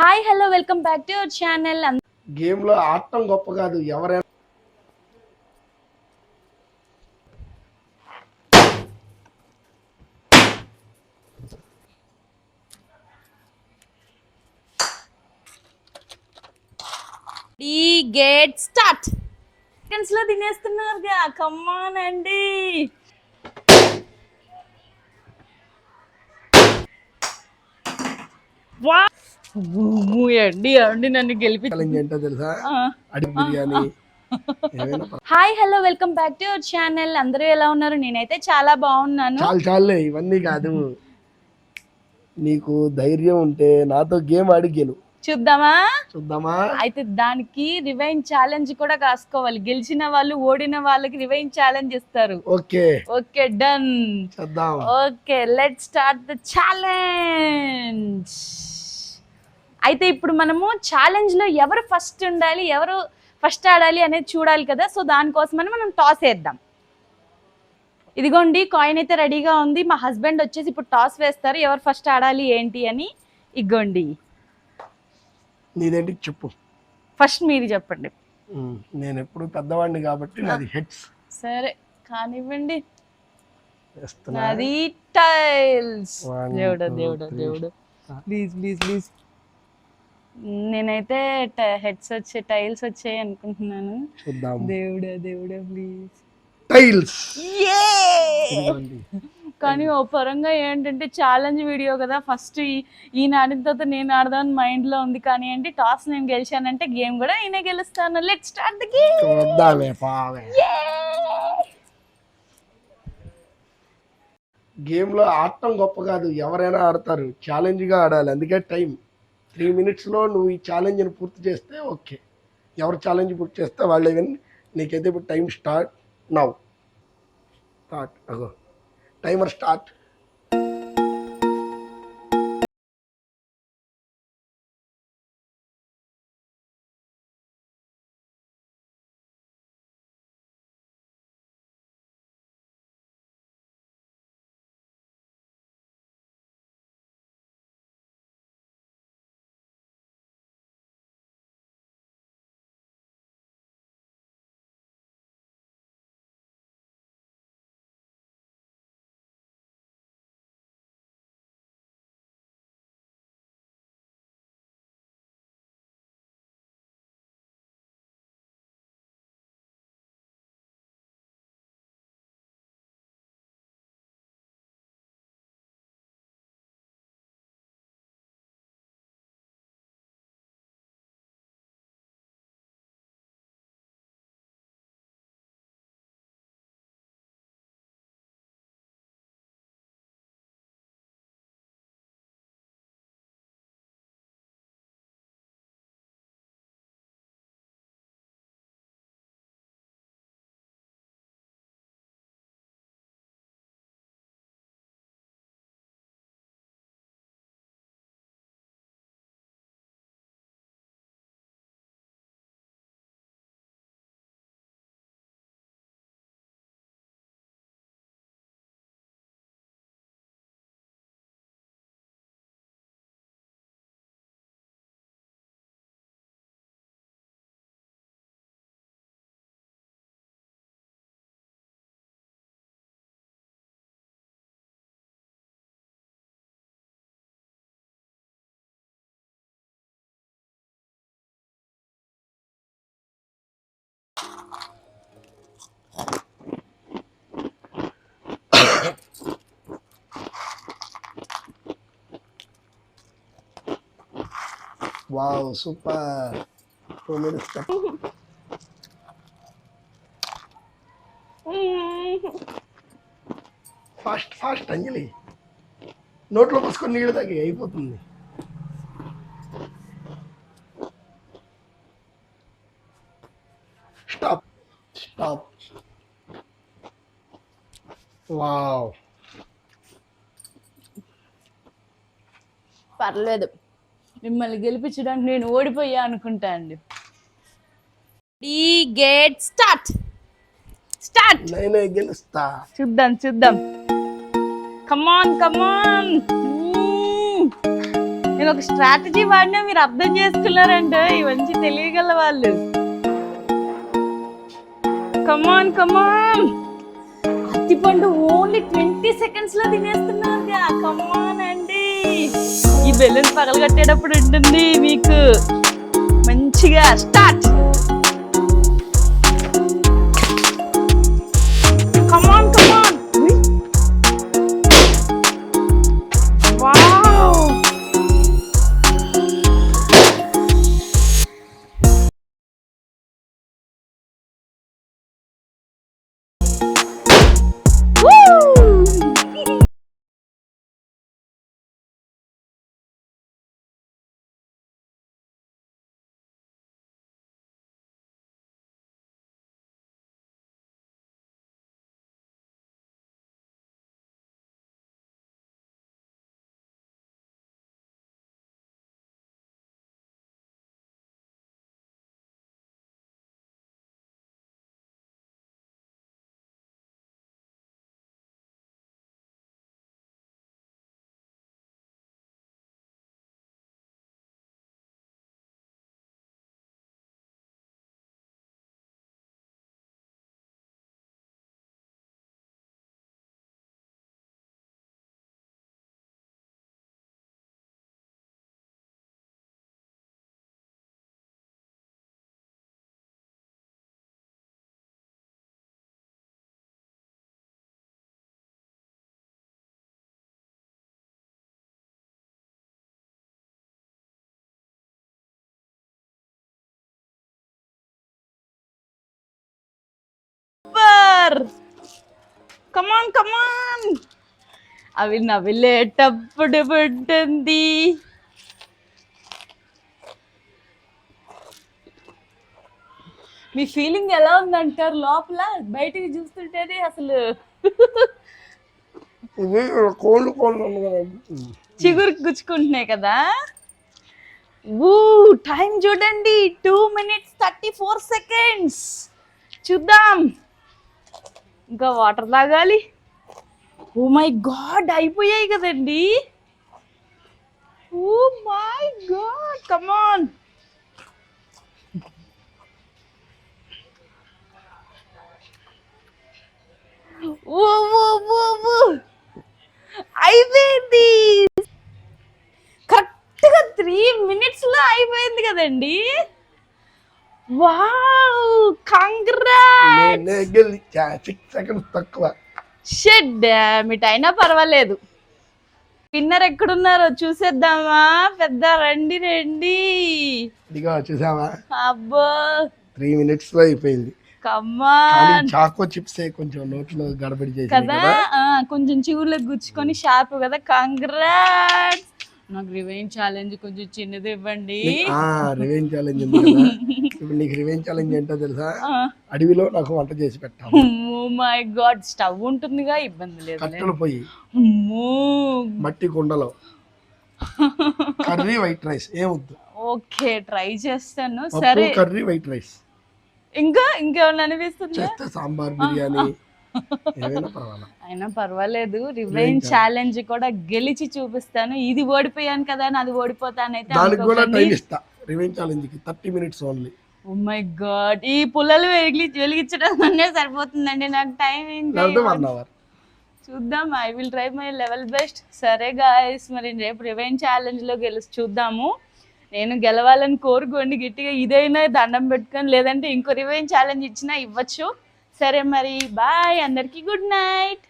Hi hello welcome back to your channel. Game లో ఆడటం గొప్ప కాదు, ఎవరైనా గెట్ స్టార్ట్. సెకండ్స్ లో తినేస్తున్నారుగా, కమ్మాన్ అండి. అండి అండి నన్ను ఛాలెంజ్ ఏంటో తెలుసా? అడి biryani. Hi hello welcome back to your channel. అందరూ ఎలా ఉన్నారు? నేనైతే చాలా బాగున్నాను. చాలే ఇవన్నీ కాదు, నీకు ధైర్యం ఉంటే నాతో గేమ్ ఆడి గెలు. చూద్దామా? అయితే దానికి రివైన్ ఛాలెంజ్ కూడా కాసుకోవాలి. గెలిచిన వాళ్ళు ఓడిన వాళ్ళకి రివైన్ ఛాలెంజ్ ఇస్తారు. Okay done. చూద్దాం. Okay let's start the challenge. అయితే ఇప్పుడు మనము ఛాలెంజ్ లో ఎవరు ఫస్ట్ ఉండాలి, ఎవరు ఫస్ట్ ఆడాలి అనేది చూడాలి కదా. సో దానికోసమని మనం టాస్ వేద్దాం. ఇదిగోండి కాయిన్ అయితే రెడీగా ఉంది. మా హస్బెండ్ వచ్చేసి ఇప్పుడు టాస్ వేస్తారు, ఎవరు ఫస్ట్ ఆడాలి ఏంటి అని. ఇగోండి, నీదేంటి చెప్పు. ఫస్ట్ మీరు చెప్పండి. నేను ఎప్పుడు పెద్దవాడిని కాబట్టి నాది హెడ్స్. సరే కానివ్వండి. నాది టైల్స్. దేవుడు దేవుడు దేవుడు, ప్లీజ్ ప్లీజ్ ప్లీజ్. నేనైతే హెడ్స్ వచ్చే టైల్స్ వచ్చాయి అనుకుంటున్నాను. దేవుడా దేవుడా ప్లీజ్. టైల్స్. కానీ ఓ పరంగా ఏంటంటే ఛాలెంజ్ వీడియో కదా, ఫస్ట్ ఈయన ఆడిన తర్వాత నేను ఆడదాం మైండ్ లో ఉంది. కానీ ఏంటి టాస్ నేను గెలిచానంటే గేమ్ కూడా ఈయన గెలుస్తాను. లెట్స్ స్టార్ట్ ది గేమ్ లో ఆడటం గొప్ప కాదు, ఎవరైనా ఆడతారు. ఛాలెంజ్ గా ఆడాలి, అందుకే టైం 3 minutes లో నువ్వు ఈ ఛాలెంజ్ని పూర్తి చేస్తే ఓకే. ఎవరు ఛాలెంజ్ పూర్తి చేస్తే వాళ్ళే విన్. నీకైతే ఇప్పుడు టైం స్టార్ట్ నౌ. స్టార్ట్. అగో timer start. Wow super. 2 minutes. Fast fast Anjali, నోట్లో పోసుకొని నీళ్ళు తాగి అయిపోతుంది. Stop stop. వావ్ పర్లేదు, మిమ్మల్ని గెలిపించడానికి నేను ఓడిపోయా అనుకుంటా అండి. Get start. స్టార్ట్. నేనే గెలుస్తా. చూద్దాం చూద్దాం. కమాన్ కమాన్. నేను ఒక స్ట్రాటజీ వాడినా మీరు అర్థం చేసుకున్నారంటే ఈ మంచి తెలియగల వాళ్ళు. కమాన్ కమాన్, అత్తిపండు ఓన్లీ 20 seconds లో తినేస్తున్నారుగా. కమాన్ అండి, ఈ బెలూన్ పగలగట్టేటప్పుడు ఉంటుంది మీకు మంచిగా. Start. Come on come on. Wow, super. Come on come on. అవి నవ్విలేటప్పుడు ఉంటుంది. మీ ఫీలింగ్ ఎలా ఉందంటారు లోపల? బయటికి చూస్తుంటేనే అసలు కోళ్ళు చిగురు గుచ్చుకుంటున్నాయి కదా. టైం చూడండి, 2 minutes 34 seconds. చూద్దాం, ఇంకా వాటర్ తాగాలి. ఓ మై గాడ్, అయిపోయాయి కదండి. ఓ మై గాడ్, కమాన్. ఓ ఓ ఓ ఓ, అయిపోయింది. కరెక్ట్గా 3 minutes లో అయిపోయింది కదండి. Wow, congrats. 6 seconds తక్కువ. షిట్ డామ్ ఇట్, అయినా పర్వాలేదు. విన్నర్ ఎక్కడున్నారో చూసేద్దామా? పెద్ద రండి రండి. ఇదిగో చూసావా, అబ్బో 3 minutes లో అయిపోయింది. కమాన్. చాకో చిప్స్ కొంచెం నోట్లో గడబడి చేసి కదా, కొంచెం చిగుర్లకు గుచ్చుకొని షార్ప్ కదా. కంగ్రాట్స్. నాకు రివెంజ్ ఛాలెంజ్ కొంచెం చిన్నది ఇవ్వండి. రివెంజ్ ఛాలెంజ్ ఉంది కదా. ఇప్పుడు నీకు రివెంజ్ ఛాలెంజ్ ఏంటో తెలుసా? అడవిలో నాకు వంట చేసి పెట్టాలి. ఓ మై గాడ్, స్టవ్ ఉంటుందిగా, ఇబ్బంది లేదు. కట్టెలు పొయ్యి, మట్టి కుండలో కర్రీ వైట్ రైస్ ఏమొద్దు. ఓకే, ట్రై చేస్తాను. సరే, కర్రీ వైట్ రైస్. ఇంకేమన్నా అనిపిస్తుంది? సాంబార్, బిర్యానీ అయినా పర్వాలేదు. రివెంజ్ ఛాలెంజ్ కూడా గెలిచి చూపిస్తాను. ఇది ఓడిపోయాను కదా అని అది ఓడిపోతానైతే రివెంజ్ ఛాలెంజ్ కి 30 minutes only. Oh my god, ఈ పుల్లలు వెలిగించడం అనే సరిపోతుందండి నాకు. టైం చూద్దాం. I will try my level best. సరే గాయస్, మరి రేపు రివెంజ్ ఛాలెంజ్ లో చూద్దాము. నేను గెలవాలని కోరుకోండి గట్టిగా. ఇదైనా దండం పెట్టుకొని, లేదంటే ఇంకో రివెంజ్ ఛాలెంజ్ ఇచ్చినా ఇవ్వచ్చు. సరే మరి, బాయ్ అందరికీ, గుడ్ నైట్.